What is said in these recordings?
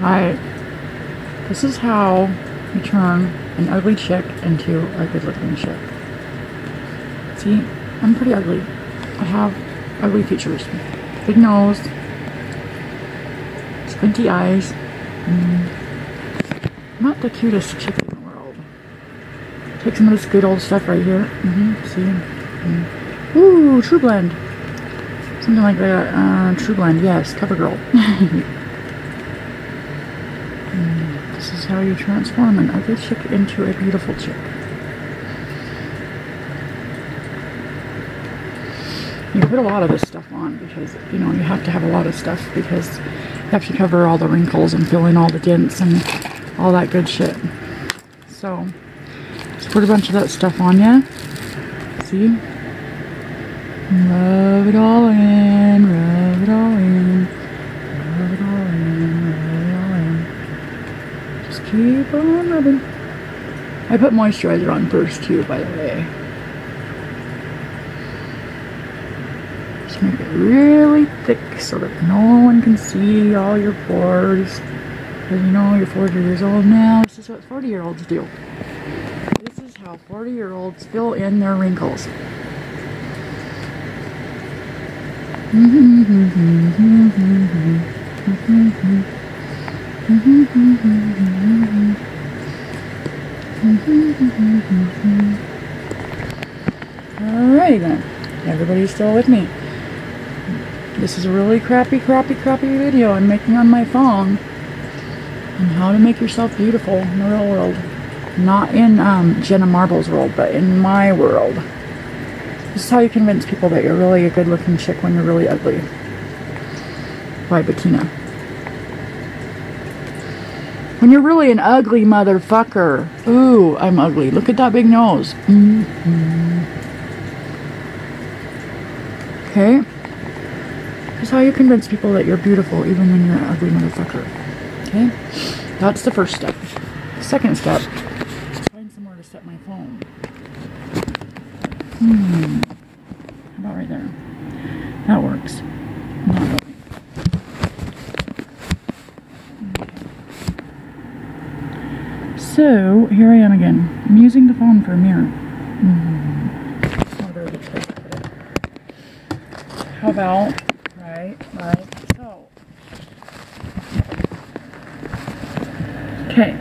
Hi. This is how you turn an ugly chick into a good looking chick. See, I'm pretty ugly. I have ugly features. Big nose, squinty eyes. I'm not the cutest chick in the world. Take some of this good old stuff right here. See? Ooh, True Blend. Something like that. True Blend, yes. CoverGirl. This is how you transform an ugly chick into a beautiful chick. You put a lot of this stuff on because, you know, you have to have a lot of stuff because you have to cover all the wrinkles and fill in all the dents and all that good shit. So, just put a bunch of that stuff on ya. See? Rub it all in, rub it all in, rub it all in, rub it all in. Just keep on rubbing. I put moisturizer on first too, by the way. Just make it really thick so that no one can see all your pores. Because you know you're 40 years old now. This is what 40-year-olds do. This is how 40-year-olds fill in their wrinkles. Alrighty then. Everybody's still with me. This is a really crappy video I'm making on my phone on how to make yourself beautiful in the real world. Not in Jenna Marble's world, but in my world. This is how you convince people that you're really a good looking chick when you're really ugly. By Bettina. When you're really an ugly motherfucker. Ooh, I'm ugly. Look at that big nose. Okay? This is how you convince people that you're beautiful even when you're an ugly motherfucker. Okay? That's the first step. Second step is find somewhere to set my phone. How about right there? That works. Not really. So, here I am again. I'm using the phone for a mirror. How about right like so? Okay,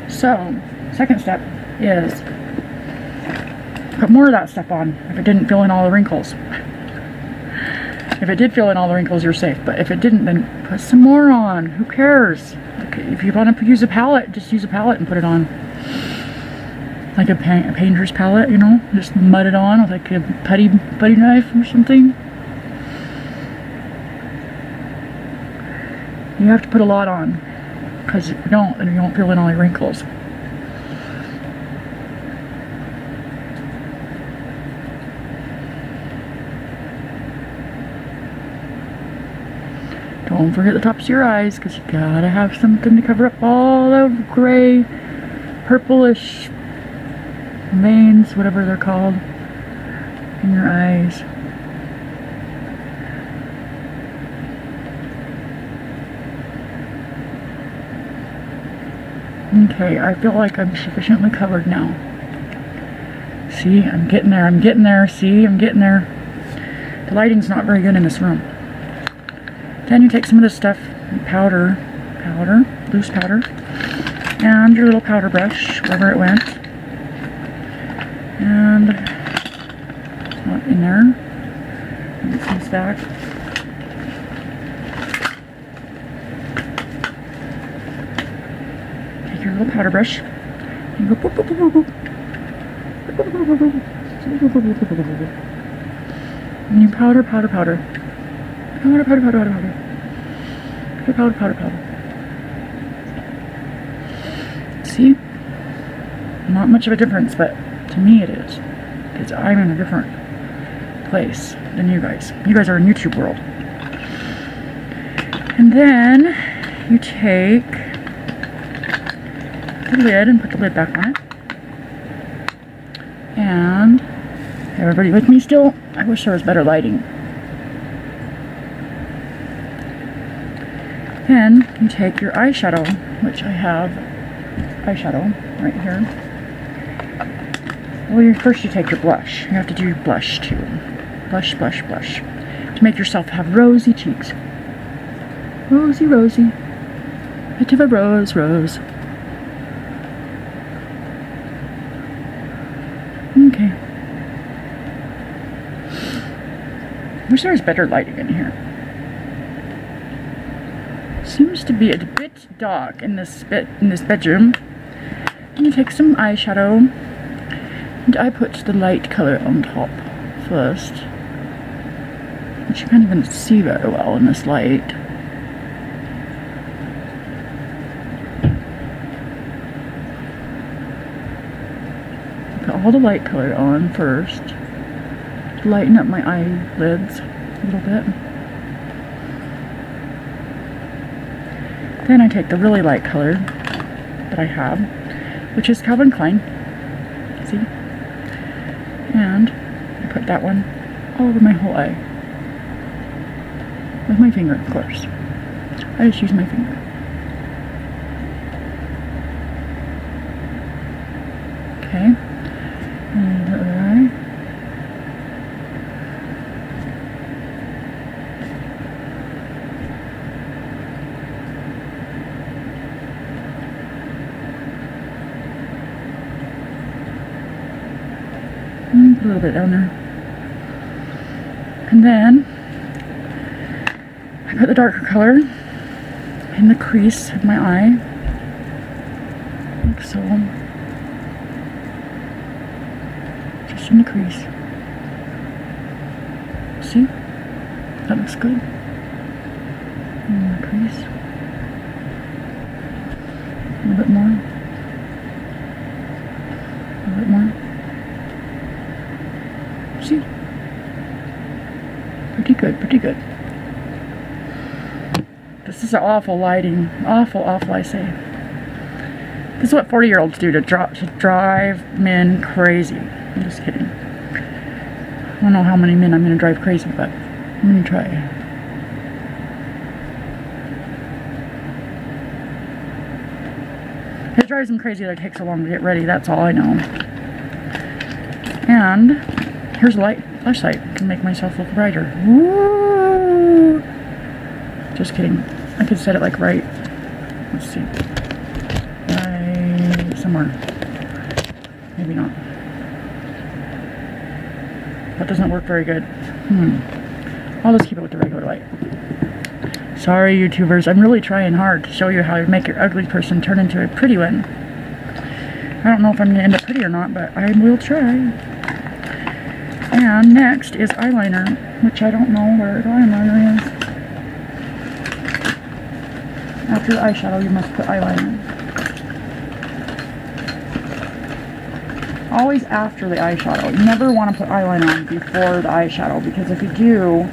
so second step is put more of that stuff on if it didn't fill in all the wrinkles. If it did fill in all the wrinkles, you're safe, but if it didn't, then put some more on. Who cares? Okay, if you want to use a palette, just use a palette and put it on. Like a painter's palette, you know? Just mud it on with like a putty knife or something. You have to put a lot on, because if you don't, then you won't fill in all your wrinkles. Don't forget the tops of your eyes, because you gotta have something to cover up all the gray, purplish veins, whatever they're called, in your eyes. Okay, I feel like I'm sufficiently covered now. See, I'm getting there, see, I'm getting there. The lighting's not very good in this room. Then you take some of this stuff, powder, loose powder, and your little powder brush, wherever it went, and it's not in there, and it comes back. Take your little powder brush, and go boop, boop, boop, boop, boop. And you powder. Powder. See? Not much of a difference, but to me it is. Because I'm in a different place than you guys. You guys are in YouTube world. And then you take the lid and put the lid back on it. And everybody with me still? I wish there was better lighting. Then you take your eyeshadow, which I have eyeshadow right here. Well, first you take your blush. You have to do your blush too. Blush, blush, blush. To make yourself have rosy cheeks. Rosy, rosy. Bit of a rose, rose. Okay. Wish there was better lighting in here. Seems to be a bit dark in this bedroom. And you take some eyeshadow, and I put the light color on top first, which you can't even see very well in this light. Put all the light color on first, to lighten up my eyelids a little bit. Then I take the really light color that I have, which is Calvin Klein. See? And I put that one all over my whole eye. With my finger, of course. I just use my finger. Okay. And the other eye. A little bit down there. And then I put the darker color in the crease of my eye, like so. Just in the crease. See? That looks good. In the crease. A little bit more. A little bit more. See? Pretty good, pretty good. This is awful lighting. Awful, awful, I say. This is what 40-year-olds do to drive men crazy. I'm just kidding. I don't know how many men I'm going to drive crazy, but I'm going to try. It drives them crazy that it takes so long to get ready, that's all I know. And here's a light, flashlight. I can make myself look brighter. Woo! Just kidding. I could set it like right. Let's see. Right somewhere. Maybe not. That doesn't work very good. I'll just keep it with the regular light. Sorry, YouTubers. I'm really trying hard to show you how to make your ugly person turn into a pretty one. I don't know if I'm going to end up pretty or not, but I will try. And next is eyeliner, which I don't know where the eyeliner is. After the eyeshadow, you must put eyeliner. Always after the eyeshadow. You never want to put eyeliner on before the eyeshadow, because if you do,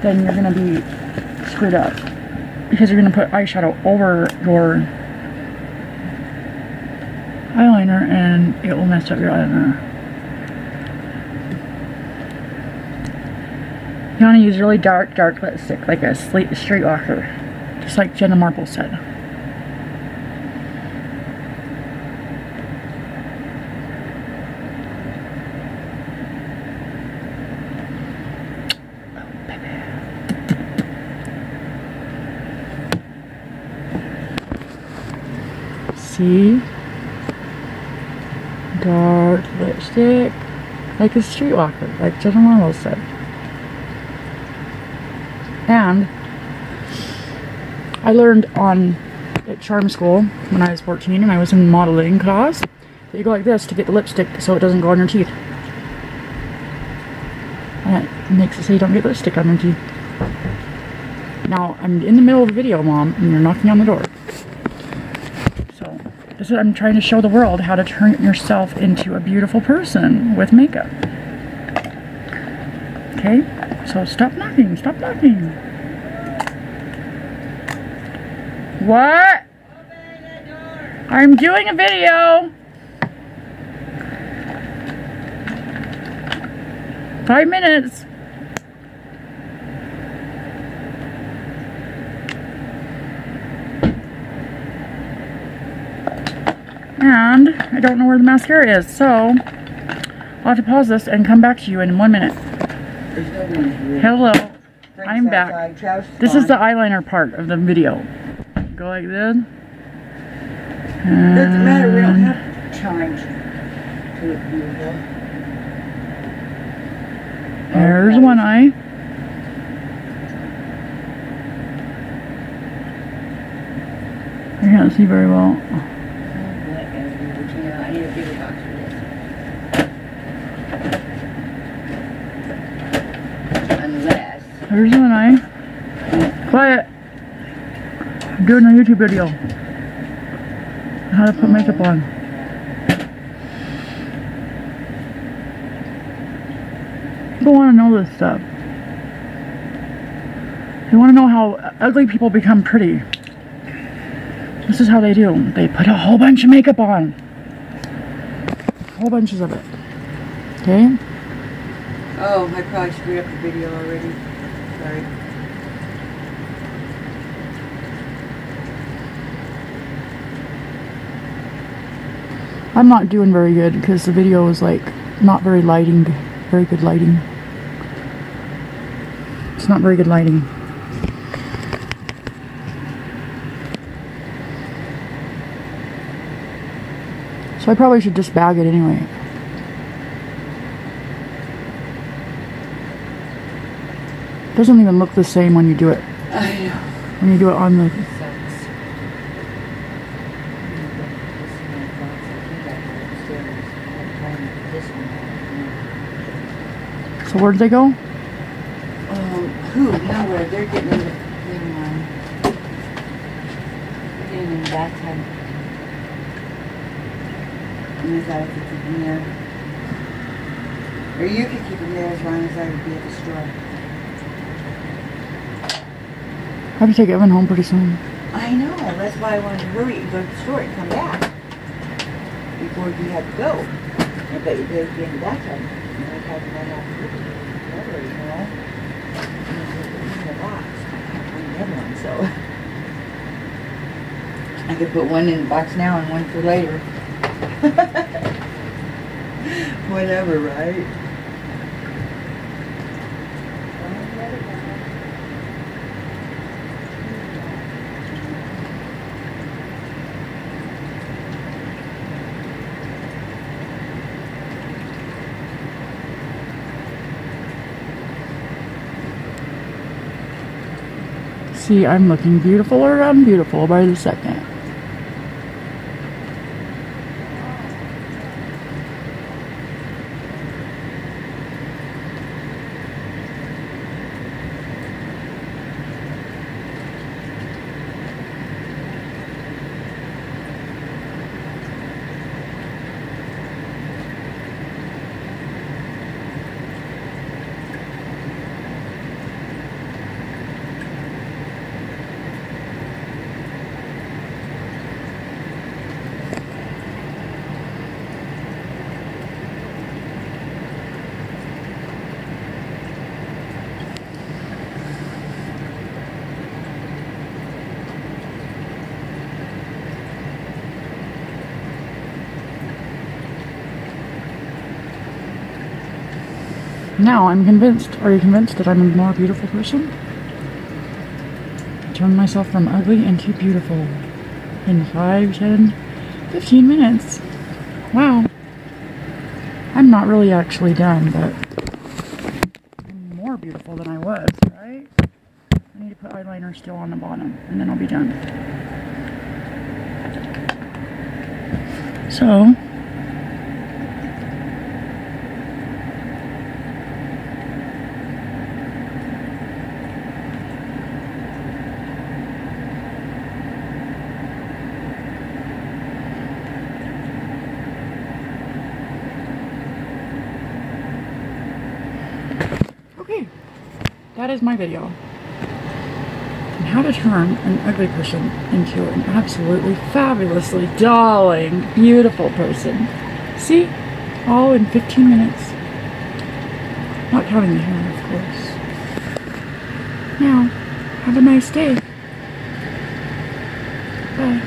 then you're going to be screwed up. Because you're going to put eyeshadow over your eyeliner and it will mess up your eyeliner. You want to use really dark lipstick, like a streetwalker, just like Jenna Marble said. Oh, baby. See? Dark lipstick, like a streetwalker, like Jenna Marble said. And I learned at charm school when I was 14 and I was in modeling class that you go like this to get the lipstick so it doesn't go on your teeth. And it makes it so you don't get lipstick on your teeth. Now, I'm in the middle of a video, Mom, and you're knocking on the door. So, this is, I'm trying to show the world how to turn yourself into a beautiful person with makeup. Okay? So stop knocking, stop knocking. What? I'm doing a video. 5 minutes. And I don't know where the mascara is, so I'll have to pause this and come back to you in 1 minute. Hello, I'm back. This is the eyeliner part of the video. Go like this. Doesn't matter, we don't have time to look beautiful. There's one eye. I can't see very well. I need a bigger box for this. Unless... There's one eye. Quiet. I'm doing a YouTube video. How to put makeup on. People want to know this stuff. They want to know how ugly people become pretty. This is how they do. They put a whole bunch of makeup on. Whole bunches of it. Okay? Oh, I probably screwed up the video already. Sorry. I'm not doing very good because the video is like not very good lighting. It's not very good lighting. So I probably should just bag it anyway. It doesn't even look the same when you do it. I know. When you do it on the... So where did they go? Who? Nowhere. They're getting in the thing on. They're getting in the bathtub. And I thought I could keep them there. Or you could keep them there as long as I would be at the store. I have to take Evan home pretty soon. I know. That's why I wanted to hurry and go to the store and come back before you had to go. I bet you'd be in the bathtub. And I'd have to run out the river, you know. In the box. I can't find the other one, so I could put one in the box now and one for later. Whatever, right? See, I'm looking beautiful or unbeautiful by the second. Now I'm convinced. Are you convinced that I'm a more beautiful person? I turned myself from ugly into beautiful in 5, 10, 15 minutes. Wow. I'm not really actually done, but I'm more beautiful than I was, right? I need to put eyeliner still on the bottom, and then I'll be done. So, okay, that is my video on how to turn an ugly person into an absolutely fabulously darling, beautiful person. See? All in 15 minutes. Not counting the hair, of course. Now, have a nice day. Bye.